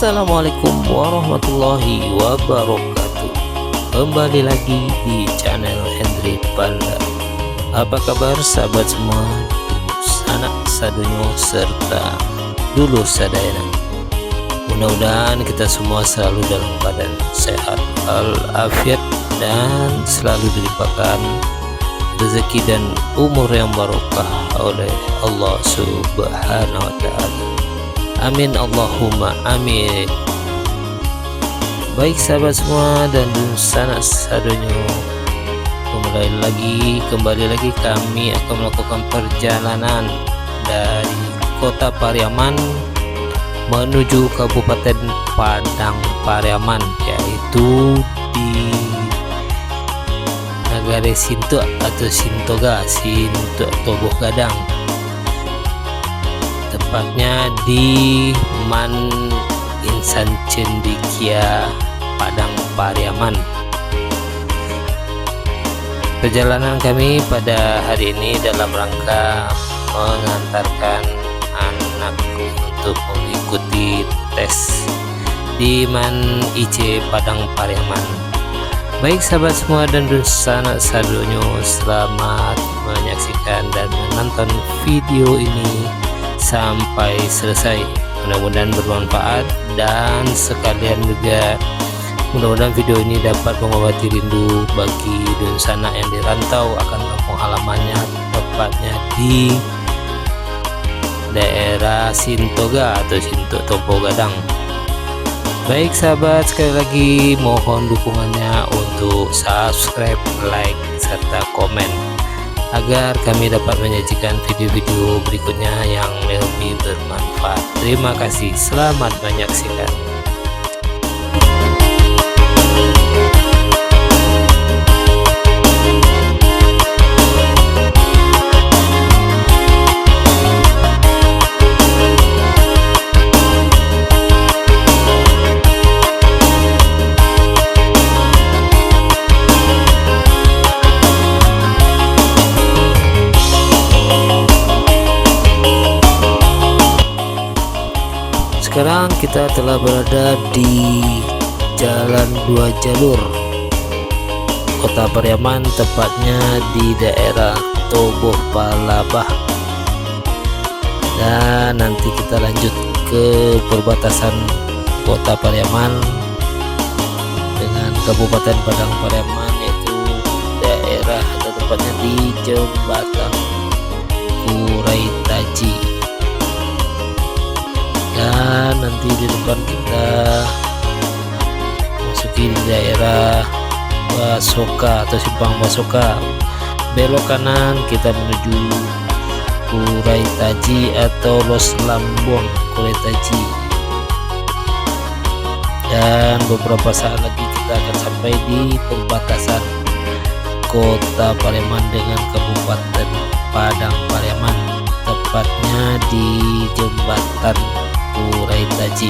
Assalamualaikum warahmatullahi wabarakatuh. Kembali lagi di channel Hendri Panda. Apa kabar sahabat semua, sanak sadonyo serta dulur sadayana. Mudah-mudahan kita semua selalu dalam keadaan sehat walafiat dan selalu dilimpahkan rezeki dan umur yang barokah oleh Allah Subhanahu wa Ta'ala. Amin Allahumma amin. Baik sahabat semua dan sanak sadonyo, kembali lagi kami akan melakukan perjalanan dari kota Pariaman menuju Kabupaten Padang Pariaman, yaitu di Nagare Sinto atau Sintoga, Sinto Toboh Gadang, tepatnya di Man Insan Cendikia Padang Pariaman. Perjalanan kami pada hari ini dalam rangka mengantarkan anakku untuk mengikuti tes di Man IC Padang Pariaman. Baik sahabat semua dan sanak sadonyo, selamat menyaksikan dan menonton video ini sampai selesai. Mudah-mudahan bermanfaat dan sekalian juga mudah-mudahan video ini dapat mengobati rindu bagi dun sanak yang dirantau akan kampung halamannya, tepatnya di daerah Sintoga atau Sinto Toboh Gadang. Baik sahabat, sekali lagi mohon dukungannya untuk subscribe, like, serta komen agar kami dapat menyajikan video-video berikutnya yang lebih bermanfaat. Terima kasih, selamat menyaksikan. Sekarang kita telah berada di Jalan Dua Jalur Kota Pariaman, tepatnya di daerah Toboh Palabah, dan nanti kita lanjut ke perbatasan Kota Pariaman dengan Kabupaten Padang Pariaman, yaitu daerah atau tepatnya di Jembatan Kurai Taji. Dan nanti di depan kita masuki di daerah Basoka atau Simpang Basoka, belok kanan kita menuju Kurai Taji atau Los Lambuang Kurai Taji, dan beberapa saat lagi kita akan sampai di perbatasan Kota Pariaman dengan Kabupaten Padang Pariaman, tepatnya di Jembatan Kurai Taji.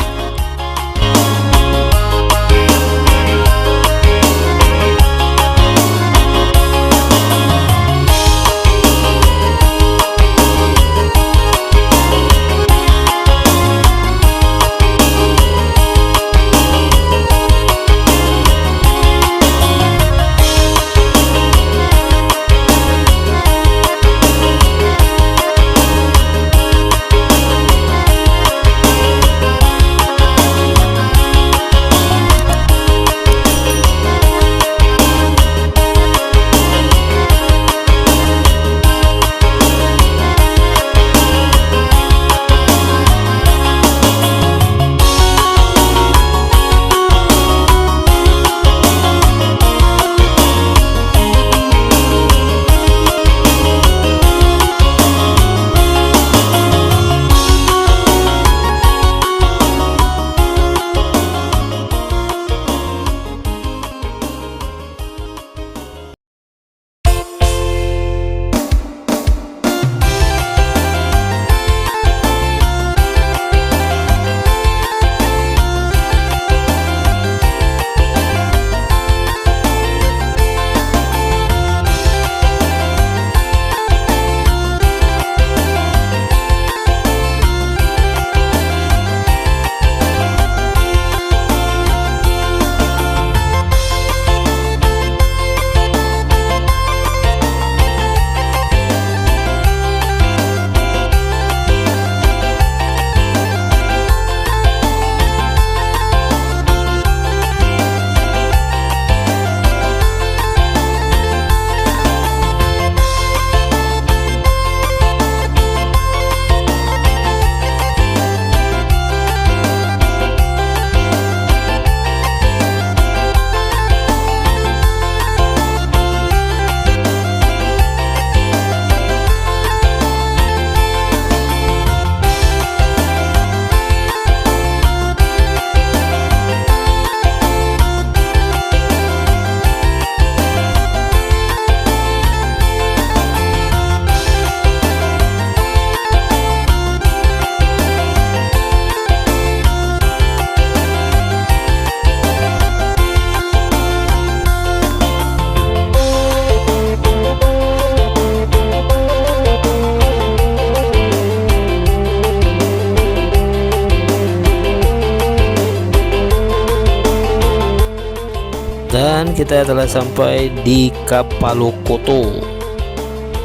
kita telah sampai di Kapalokoto,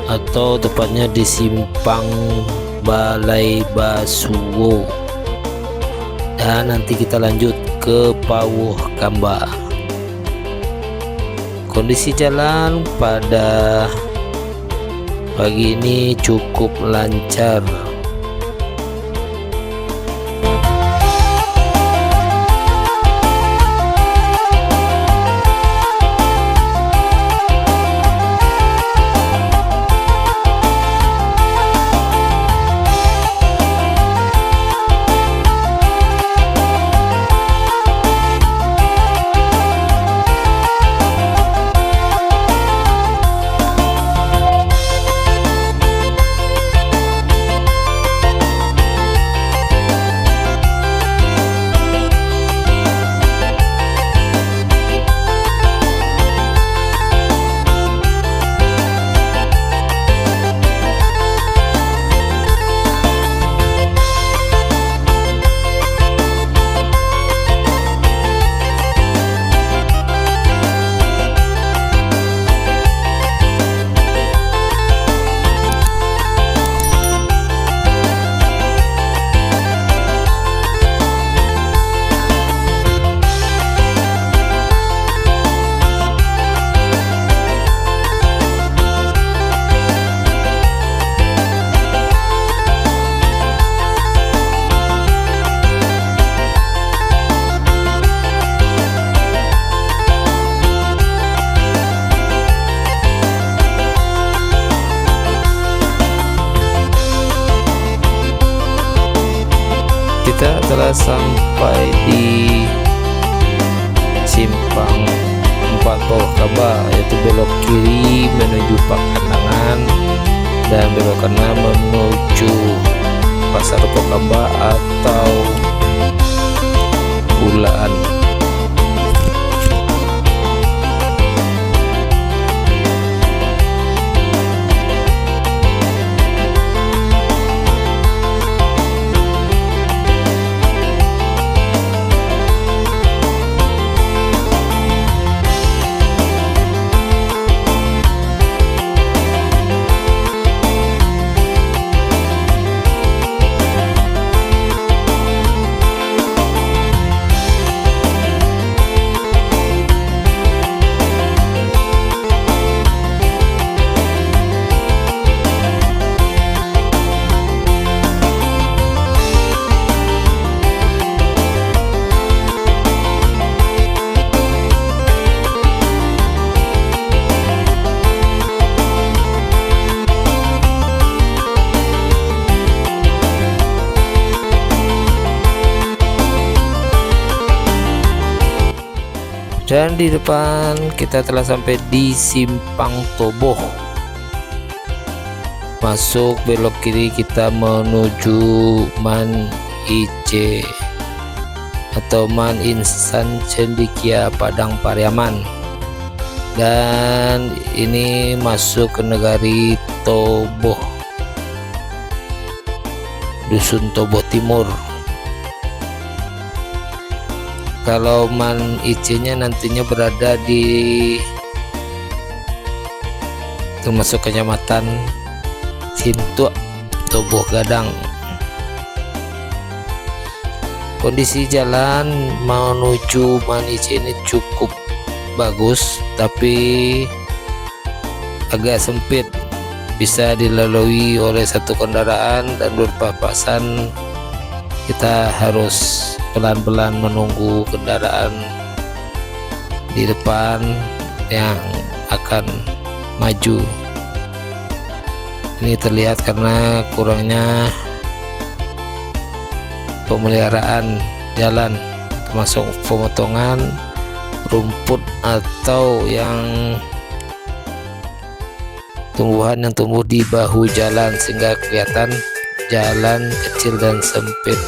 atau tepatnya di Simpang Balai Basuwo, dan nanti kita lanjut ke Pawuh Kamba. Kondisi jalan pada pagi ini cukup lancar. Kita telah sampai di Simpang 4 Pawuh Kamba, yaitu belok kiri menuju Pakandangan dan belok kanan menuju Pasar Pokambak atau Bulaan. Dan di depan kita telah sampai di Simpang Toboh. Masuk belok kiri kita menuju Man IC atau Man Insan Cendekia Padang Pariaman, dan ini masuk ke negari Toboh, Dusun Toboh Timur. Kalau Man IC-nya nantinya berada di termasuk kecamatan Sintua, Toboh Gadang. Kondisi jalan menuju Man IC ini cukup bagus, tapi agak sempit, bisa dilalui oleh satu kendaraan dan berpapasan. Kita harus pelan-pelan menunggu kendaraan di depan yang akan maju. Ini terlihat karena kurangnya pemeliharaan jalan, termasuk pemotongan rumput atau yang tumbuhan yang tumbuh di bahu jalan, sehingga kelihatan jalan kecil dan sempit.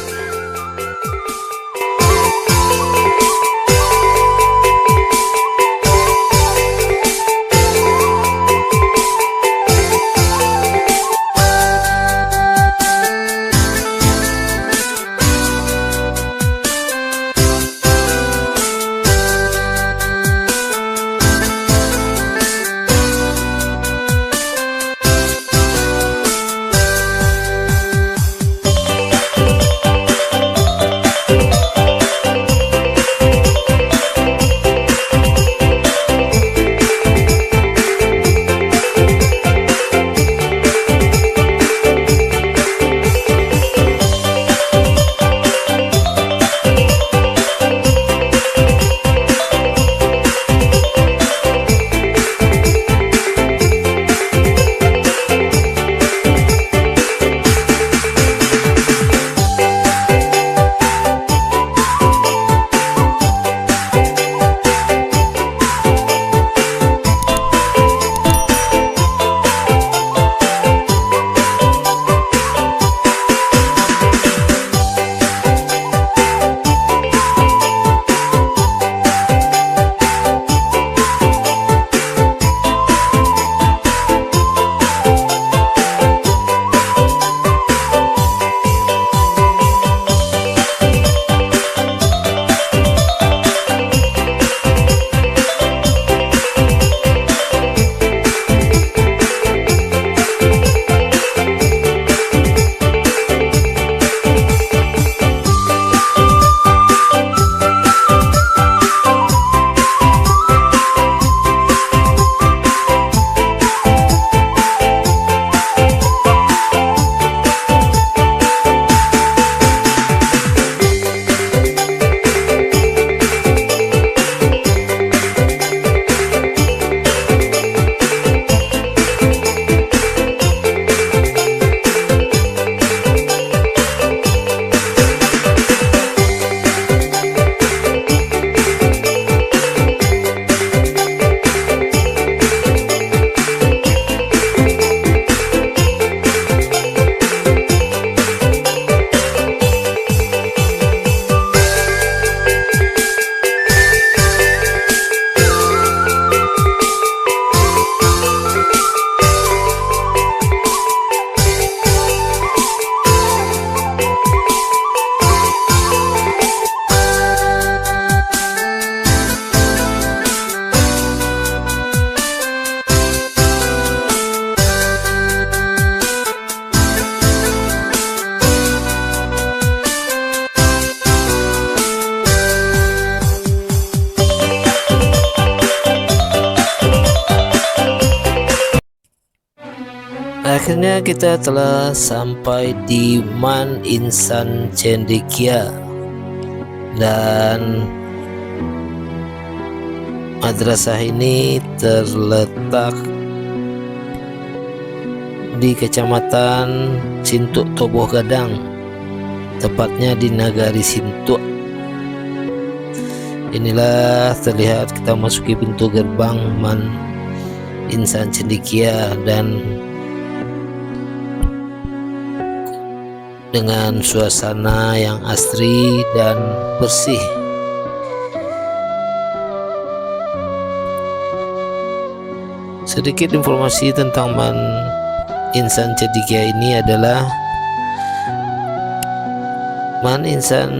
akhirnya kita telah sampai di Man Insan Cendekia, dan madrasah ini terletak di Kecamatan Sintuk Toboh Gadang, tepatnya di Nagari Sintuk. Inilah terlihat kita masuki pintu gerbang Man Insan Cendekia, dan dengan suasana yang asri dan bersih. Sedikit informasi tentang Man Insan Cendekia ini adalah Man Insan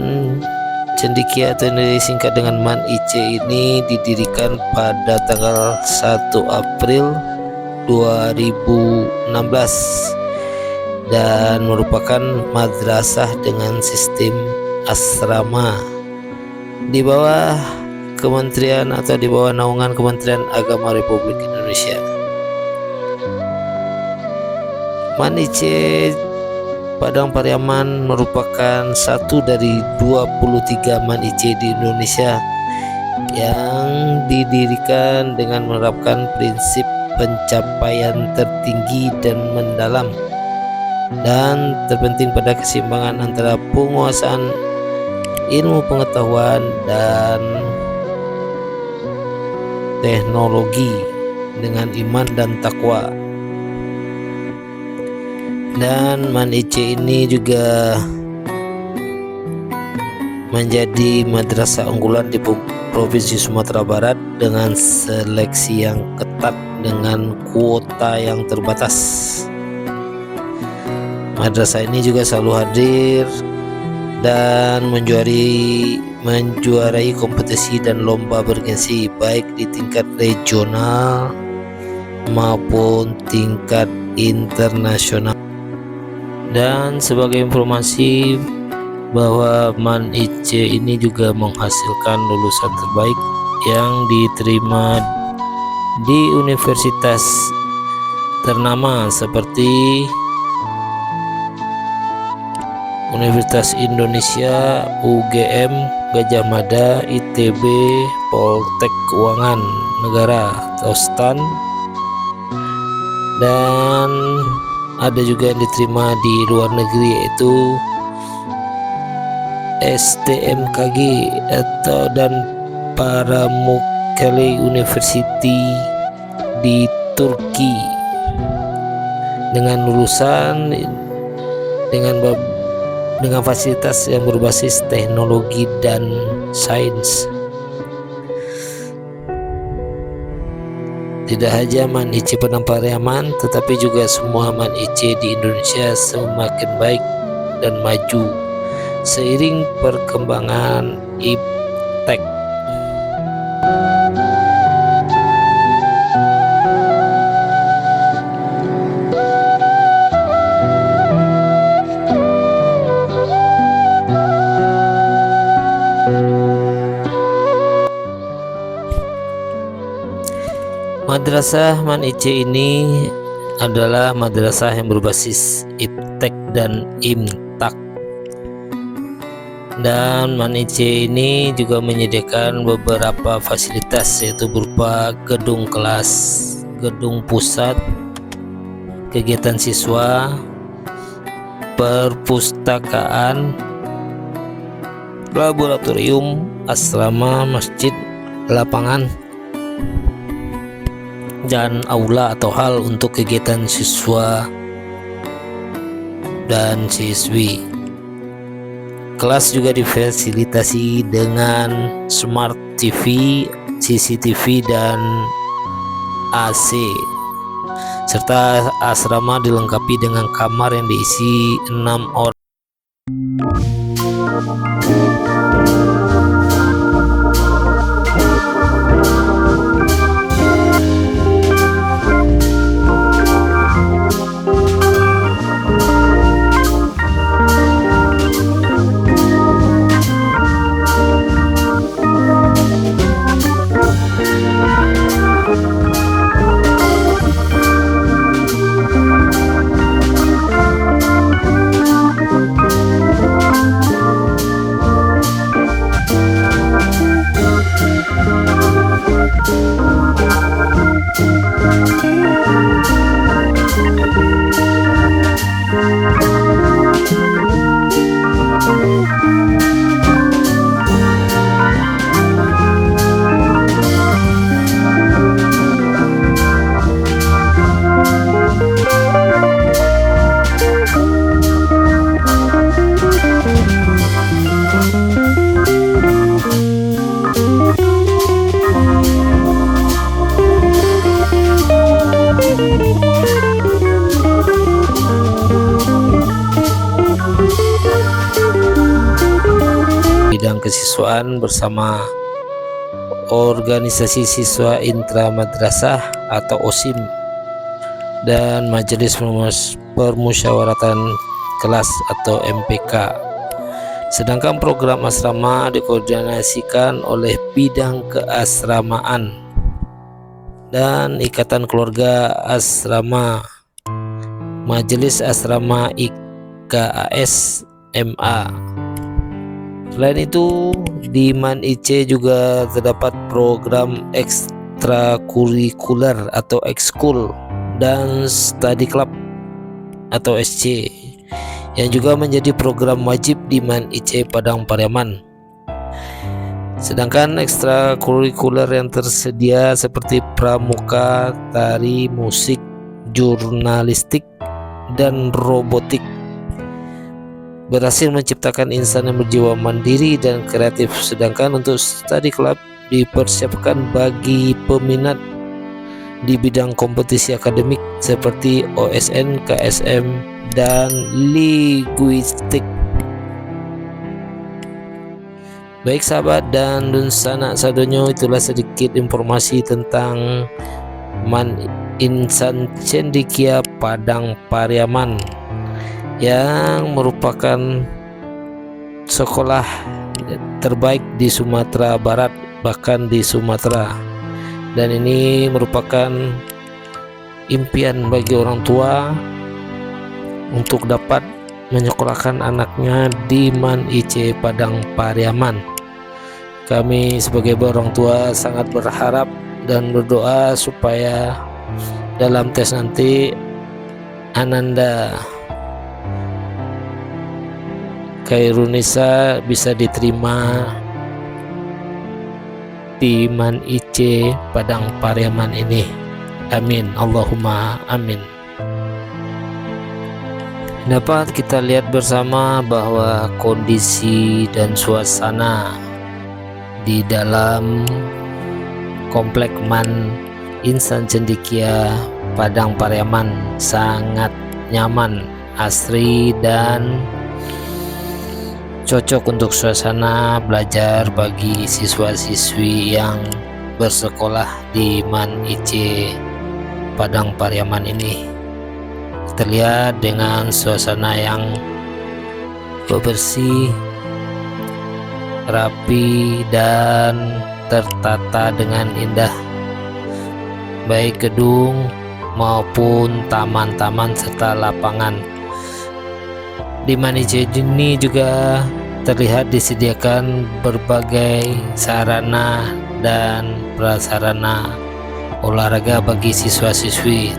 Cendekia atau yang disingkat dengan Man IC ini didirikan pada tanggal 1 April 2016 dan merupakan madrasah dengan sistem asrama di bawah Kementerian atau di bawah naungan Kementerian Agama Republik Indonesia. Man IC Padang Pariaman merupakan satu dari 23 Man IC di Indonesia yang didirikan dengan menerapkan prinsip pencapaian tertinggi dan mendalam dan terpenting pada keseimbangan antara penguasaan ilmu pengetahuan dan teknologi dengan iman dan takwa. Dan Man IC ini juga menjadi madrasah unggulan di Provinsi Sumatera Barat dengan seleksi yang ketat dengan kuota yang terbatas. Madrasah ini juga selalu hadir dan menjuarai kompetisi dan lomba bergengsi baik di tingkat regional maupun tingkat internasional. Dan sebagai informasi bahwa Man IC ini juga menghasilkan lulusan terbaik yang diterima di universitas ternama seperti Universitas Indonesia, UGM, Gajah Mada, ITB, Poltek Keuangan Negara atau STAN, dan ada juga yang diterima di luar negeri yaitu STMKG atau dan Pamukkale University di Turki dengan lulusan dengan fasilitas yang berbasis teknologi dan sains. Tidak hanya Man IC Padang Pariaman, tetapi juga semua Man IC di Indonesia semakin baik dan maju seiring perkembangan iptek. Madrasah Man IC ini adalah madrasah yang berbasis iptek dan imtak, dan Man IC ini juga menyediakan beberapa fasilitas yaitu berupa gedung kelas, gedung pusat, kegiatan siswa, perpustakaan, laboratorium, asrama, masjid, lapangan, dan aula atau hal untuk kegiatan siswa dan siswi. Kelas juga difasilitasi dengan Smart TV, CCTV, dan AC, serta asrama dilengkapi dengan kamar yang diisi 6 orang. kesiswaan bersama organisasi siswa intramadrasah atau OSIM dan majelis permusyawaratan kelas atau MPK. Sedangkan program asrama dikoordinasikan oleh bidang keasramaan dan ikatan keluarga asrama, majelis asrama IKAS MA. Selain itu, di MAN IC juga terdapat program ekstrakurikuler atau ekskul dan study club atau SC yang juga menjadi program wajib di MAN IC Padang Pariaman. Sedangkan ekstrakurikuler yang tersedia seperti pramuka, tari, musik, jurnalistik, dan robotik berhasil menciptakan insan yang berjiwa mandiri dan kreatif. Sedangkan untuk study club dipersiapkan bagi peminat di bidang kompetisi akademik seperti OSN, KSM, dan linguistik. Baik sahabat dan sanak sadonyo, itulah sedikit informasi tentang MAN Insan Cendekia Padang Pariaman yang merupakan sekolah terbaik di Sumatera Barat, bahkan di Sumatera. Dan ini merupakan impian bagi orang tua untuk dapat menyekolahkan anaknya di MAN IC Padang Pariaman. Kami sebagai orang tua sangat berharap dan berdoa supaya dalam tes nanti Ananda Khairunisa bisa diterima di MAN IC Padang Pariaman ini. Amin, Allahumma amin. Dapat kita lihat bersama bahwa kondisi dan suasana di dalam komplek MAN Insan Cendekia Padang Pariaman sangat nyaman, asri, dan cocok untuk suasana belajar bagi siswa-siswi yang bersekolah di MAN IC Padang Pariaman ini. Terlihat dengan suasana yang bersih, rapi, dan tertata dengan indah, baik gedung maupun taman-taman serta lapangan. Di MAN IC ini juga terlihat disediakan berbagai sarana dan prasarana olahraga bagi siswa-siswi.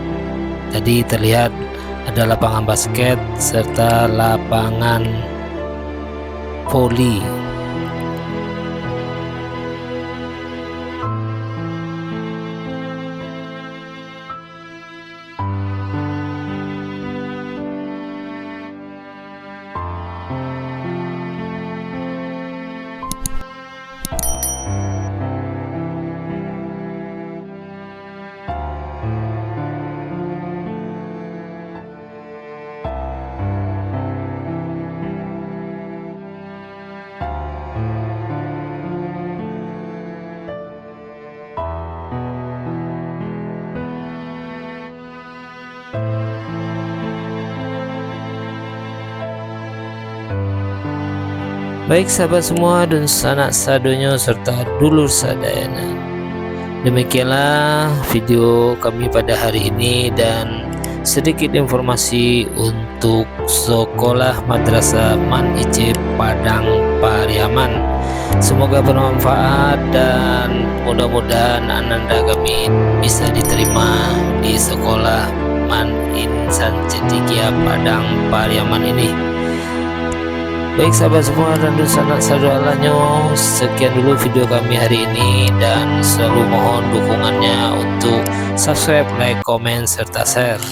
Tadi terlihat ada lapangan basket serta lapangan voli. Baik sahabat semua dan sanak sadonyo serta dulur sadayana, demikianlah video kami pada hari ini dan sedikit informasi untuk sekolah madrasah MAN IC Padang Pariaman. Semoga bermanfaat dan mudah-mudahan ananda kami bisa diterima di sekolah MAN Insan Cendekia Padang Pariaman ini. Baik sahabat semua dan sanak saudaranya, sekian dulu video kami hari ini dan selalu mohon dukungannya untuk subscribe, like, komen, serta share.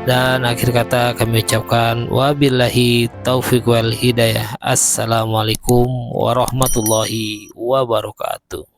Dan akhir kata kami ucapkan wabillahi taufiq wal hidayah. Assalamualaikum warahmatullahi wabarakatuh.